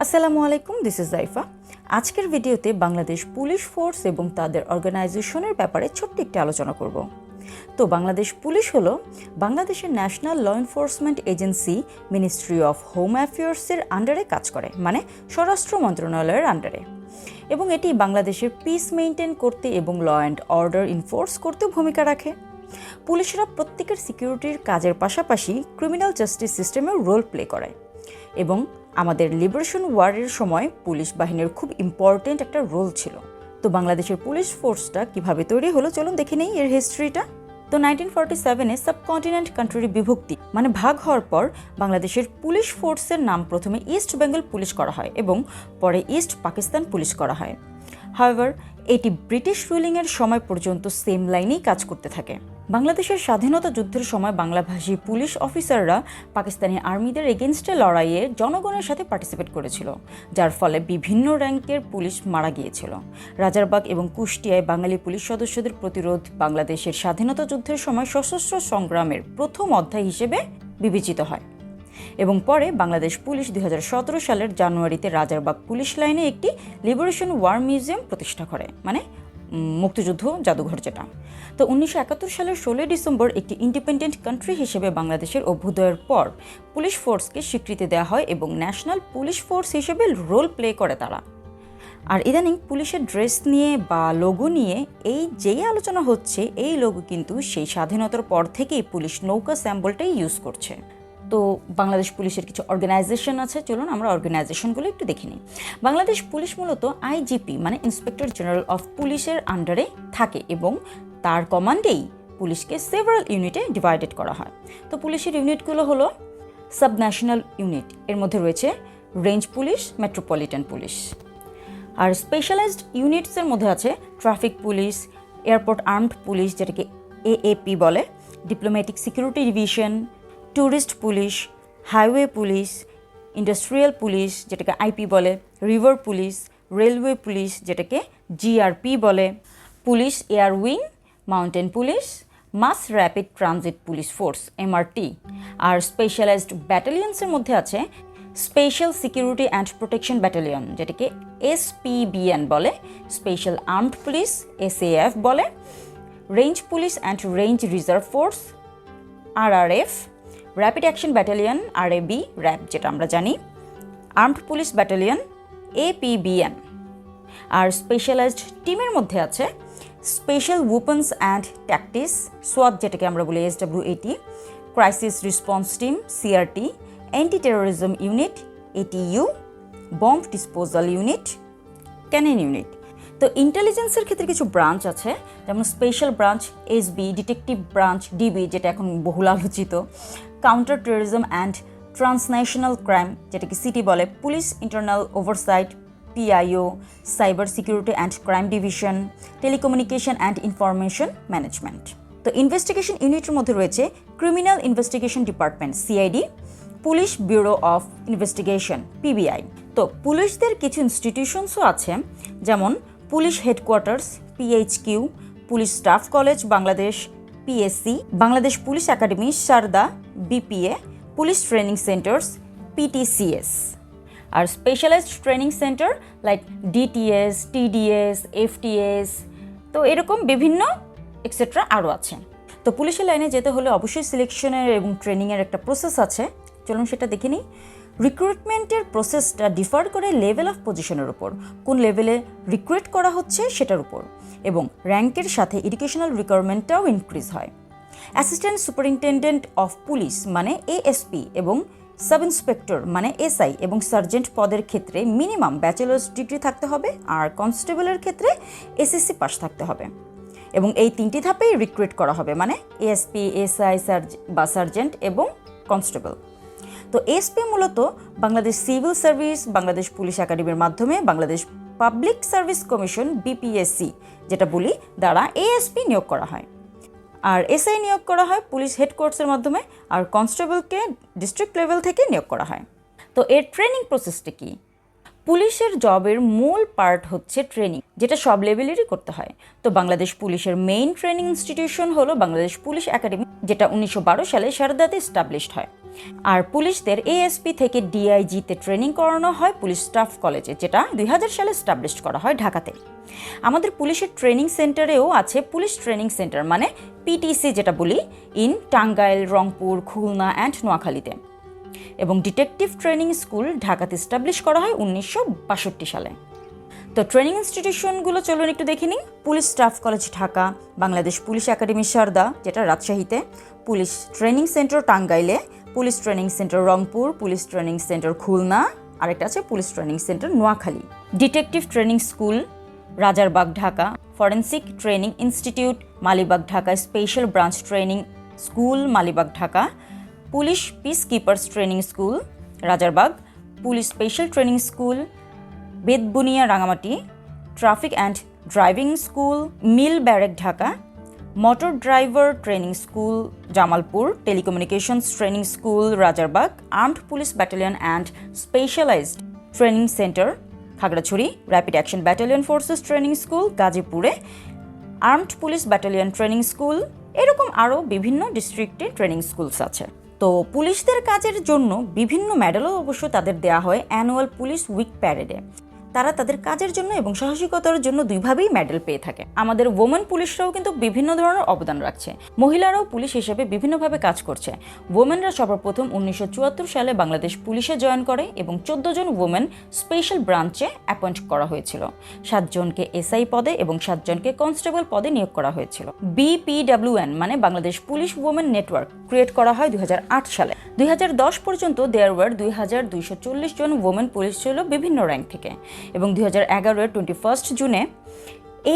Assalamualaikum, this is Zaifa. আজকের ভিডিওতে Bangladesh police force এবং তাদের অর্গানাইজেশনের ব্যাপারে ছোট্ট একটি আলোচনা করব। তো বাংলাদেশ পুলিশ হলো বাংলাদেশের national law enforcement agency ministry of home অ্যাফেয়ার্সের আন্ডারে কাজ করে, মানে স্বরাষ্ট্র মন্ত্রণালয়ের আন্ডারে, এবং এটি বাংলাদেশের পিস মেইনটেইন করতে এবং ল অ্যান্ড অর্ডার ইনফোর্স করতে ভূমিকা রাখে। পুলিশরা প্রত্যেকের সিকিউরিটির কাজের পাশাপাশি ক্রিমিনাল জাস্টিস সিস্টেমেও রোল প্লে করে, এবং আমাদের লিবারেশন ওয়ারের সময় পুলিশ বাহিনীর খুব ইম্পর্টেন্ট একটা রোল ছিল। তো বাংলাদেশের পুলিশ ফোর্সটা কিভাবে তৈরি হলো চলুন দেখে নেই এর হিস্ট্রিটা। তো 1947-এ সাবকন্টিনেন্ট কান্ট্রি বিভক্তি মানে ভাগ হওয়ার পর বাংলাদেশের পুলিশ ফোর্সের নাম প্রথমে ইস্ট বেঙ্গল পুলিশ করা হয় এবং পরে ইস্ট পাকিস্তান পুলিশ করা হয়। হাউএভার এটি ব্রিটিশ রুলিংয়ের সময় পর্যন্ত সেম লাইনেই কাজ করতে থাকে। বাংলাদেশের স্বাধীনতা যুদ্ধের সময় বাংলাভাষী পুলিশ অফিসাররা পাকিস্তানি আর্মিদের এগেনস্টে লড়াইয়ে জনগণের সাথে পার্টিসিপেট করেছিল, যার ফলে বিভিন্ন র্যাঙ্কের পুলিশ মারা গিয়েছিল। রাজারবাগ এবং কুষ্টিয়ায় বাঙালি পুলিশ সদস্যদের প্রতিরোধ বাংলাদেশের স্বাধীনতা যুদ্ধের সময় সশস্ত্র সংগ্রামের প্রথম অধ্যায় হিসেবে বিবেচিত হয়, এবং পরে বাংলাদেশ পুলিশ 2017 সালের জানুয়ারিতে রাজারবাগ পুলিশ লাইনে একটি লিবারেশন ওয়ার মিউজিয়াম প্রতিষ্ঠা করে, মানে মুক্তিযুদ্ধ জাদুঘর যেটা। তো 1971 সালের 16 ডিসেম্বর একটি ইন্ডিপেন্ডেন্ট কান্ট্রি হিসেবে বাংলাদেশের অভ্যুদয়ের পর পুলিশ ফোর্সকে স্বীকৃতি দেওয়া হয় এবং ন্যাশনাল পুলিশ ফোর্স হিসেবে রোল প্লে করে তারা। আর ইদানিং পুলিশের ড্রেস নিয়ে বা লোগো নিয়ে যেই আলোচনা হচ্ছে, এই লোগো কিন্তু সেই স্বাধীনতার পর থেকেই পুলিশ নৌকা স্যাম্বলটাই ইউজ করছে। তো বাংলাদেশ পুলিশের কিছু অর্গানাইজেশন আছে, চলুন আমরা অর্গানাইজেশনগুলো একটু দেখে নিই। বাংলাদেশ পুলিশ মূলত আইজিপি মানে ইন্সপেক্টর জেনারেল অফ পুলিশের আন্ডারে থাকে এবং তার কমান্ডেই পুলিশকে সেভারাল ইউনিটে ডিভাইডেড করা হয়। তো পুলিশের ইউনিটগুলো হলো সাবন্যাশনাল ইউনিট, এর মধ্যে রয়েছে রেঞ্জ পুলিশ, মেট্রোপলিটন পুলিশ। আর স্পেশালাইজড ইউনিটসের মধ্যে আছে traffic police, airport armed police যেটাকে এএপি বলে, diplomatic security division, tourist police, highway police, industrial police যেটাকে আইপি বলে, রিভার পুলিশ, রেলওয়ে পুলিশ যেটাকে জিআরপি বলে, police air wing, mountain police, mass rapid transit police force MRT. আর specialised ব্যাটালিয়ন্সের মধ্যে আছে special security and protection battalion যেটাকে SPBN বলে, স্পেশাল আর্মড পুলিশ এসএএফ বলে, range police and range reserve force RRF, rapid action battalion RAB RAB যেটা আমরা জানি, আর্মড পুলিশ ব্যাটালিয়ন এপিবিএন। আর স্পেশালাইজড টিমের মধ্যে আছে স্পেশাল ওয়েপন্স অ্যান্ড ট্যাকটিক্স সোয়াট যেটাকে আমরা বলি SWAT, crisis response team CRT, anti terrorism unit ATU, bomb disposal unit, canine unit. তো ইন্টেলিজেন্সের ক্ষেত্রে কিছু ব্রাঞ্চ আছে, যেমন special branch SB, detective branch DB যেটা এখন বহুল আলোচিত, counter terrorism and transnational crime যেটাকে সিটি বলে, police internal oversight PIO, cyber security and crime division, telecommunication and information management. তো ইনভেস্টিগেশন ইউনিটের মধ্যে রয়েছে criminal investigation department CID, police bureau of investigation PBI. তো পুলিশদের কিছু ইনস্টিটিউশনসও আছে, যেমন police headquarters PHQ, police staff college Bangladesh PSC, Bangladesh police academy Sarda BPA, police training centres PTCS. আর specialised training centre like DTS, TDS, FTS, তো এরকম বিভিন্ন এক্সেট্রা আরও আছে। তো পুলিশের লাইনে যেতে হলে অবশ্যই সিলেকশনের এবং ট্রেনিংয়ের একটা প্রসেস আছে, চলুন সেটা দেখে নিই। রিক্রুটমেন্টের প্রসেসটা ডিফার করে লেভেল অফ পজিশনের উপর, কোন লেভেলে রিক্রুট করা হচ্ছে সেটার উপর, এবং র্যাঙ্কের সাথে এডুকেশনাল রিকোয়ারমেন্টটাও ইনক্রিজ হয়। অ্যাসিস্ট্যান্ট সুপারিনটেন্ডেন্ট অফ পুলিশ মানে এএসপি এবং সাব ইন্সপেক্টর মানে এসআই এবং সার্জেন্ট পদের ক্ষেত্রে মিনিমাম ব্যাচেলার্স ডিগ্রি থাকতে হবে, আর কনস্টেবলের ক্ষেত্রে এসএসসি পাস থাকতে হবে, এবং এই তিনটি ধাপেই রিক্রুট করা হবে, মানে এএসপি, এসআই বা সার্জেন্ট এবং কনস্টেবল। তো এসপি মূলত Bangladesh civil service, Bangladesh police একাডেমির মাধ্যমে Bangladesh public service commission BPSC যেটা বলি দ্বারা এএসপি নিয়োগ করা হয়, আর এসআই নিয়োগ করা হয় পুলিশ হেডকোয়ার্টার্সের মাধ্যমে, আর কনস্টেবলকে ডিস্ট্রিক্ট লেভেল থেকে নিয়োগ করা হয়। তো এর ট্রেনিং প্রসেসটা কি? পুলিশের জবের মূল পার্ট হচ্ছে ট্রেনিং, যেটা সব লেভেলেরই করতে হয়। তো বাংলাদেশ পুলিশের মেইন ট্রেনিং ইনস্টিটিউশন হলো বাংলাদেশ পুলিশ একাডেমি, যেটা 1912 সালে সারদাতে এস্টাবলিশড হয়। আর পুলিশদের এএসপি থেকে ডিআইজিতে ট্রেনিং করানো হয় পুলিশ স্টাফ কলেজে, যেটা 2000 সালে এস্টাবলিশ করা হয় ঢাকাতে। আমাদের পুলিশের ট্রেনিং সেন্টারেও আছে পুলিশ ট্রেনিং সেন্টার, মানে পিটিসি যেটা বলি, ইন টাঙ্গাইল, রংপুর, খুলনা অ্যান্ড নোয়াখালীতে। এবং ডিটেকটিভ ট্রেনিং স্কুল ঢাকাতে এস্টাবলিশ করা হয় 1962 সালে। তো ট্রেনিং ইনস্টিটিউশনগুলো চলুন একটু দেখে নিই। Police staff college Dhaka, Bangladesh police academy Sarda যেটা রাজশাহীতে, পুলিশ ট্রেনিং সেন্টার টাঙ্গাইলে, police training centre Rangpur, police training centre Khulna, আরেকটা আছে police training centre Noakhali. Detective training school Rajarbagh Dhaka, forensic training institute Malibagh Dhaka, special branch training school Malibagh Dhaka, police peacekeepers training school Rajarbagh, police special training school Betbunia Rangamati, traffic and driving school mill barrack Dhaka, motor driver training school Jamalpur, telecommunications training school Rajarbagh, armed police battalion and specialised training centre Khagrachhari, rapid action battalion forces training school গাজীপুরে, armed police battalion training school, এরকম আরও বিভিন্ন ডিস্ট্রিক্টে training schools আছে। তো পুলিশদের কাজের জন্য বিভিন্ন মেডেলও অবশ্য তাদের দেওয়া হয় অ্যানুয়াল পুলিশ উইক প্যারেডে। তারা তাদের কাজের জন্য এবং সাহসিকতার জন্য দুইভাবেই মেডেল পেয়ে থাকে। আমাদের ওমেন পুলিশরাও কিন্তু বিভিন্ন ধরনের অবদান রাখছে। মহিলারাও পুলিশ হিসেবে বিভিন্নভাবে কাজ করছে। ওমেনরা সর্বপ্রথম 1974 সালে বাংলাদেশ পুলিশে জয়েন করে এবং 14 জন ওমেন স্পেশাল ব্রাঞ্চে অ্যাপয়েন্ট করা হয়েছিল। 7 জনকে এসআই পদে এবং 7 জনকে কনস্টেবল পদে নিয়োগ করা হয়েছিল। BPWN মানে Bangladesh police women network create করা হয় 2008 সালে। 2010 পর্যন্ত দেয়ার ওয়ার 2240 জন ওমেন পুলিশ ছিল বিভিন্ন র্যাঙ্ক থেকে। এবং 2011-এর 21 জুনে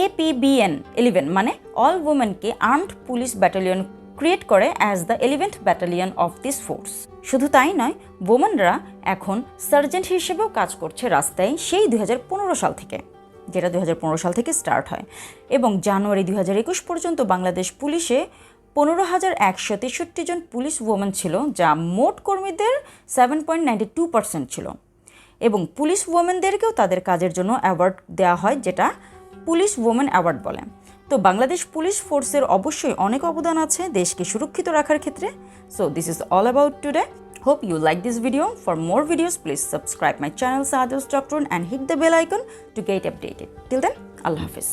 APBN 11 মানে অল ওমেনকে আর্মড পুলিশ ব্যাটালিয়ন ক্রিয়েট করে as the 11th battalion of this force. শুধু তাই নয়, ওমেনরা এখন সার্জেন্ট হিসেবেও কাজ করছে রাস্তায়, সেই 2015 সাল থেকে, যেটা 2015 সাল থেকে স্টার্ট হয়। এবং জানুয়ারি 2021 পর্যন্ত বাংলাদেশ পুলিশে 15,163 জন পুলিশ ওমেন ছিল, যা মোট কর্মীদের 7.92% ছিল। এবং পুলিশ ওমেনদেরকেও তাদের কাজের জন্য অ্যাওয়ার্ড দেওয়া হয়, যেটা পুলিশ ওমেন অ্যাওয়ার্ড বলে। তো বাংলাদেশ পুলিশ ফোর্সের অবশ্যই অনেক অবদান আছে দেশকে সুরক্ষিত রাখার ক্ষেত্রে। So this is all about today. Hope you like this video. For more videos, please subscribe my channel Sadia's Doctrine and hit the bell icon to get updated. Till then, Allah Hafiz.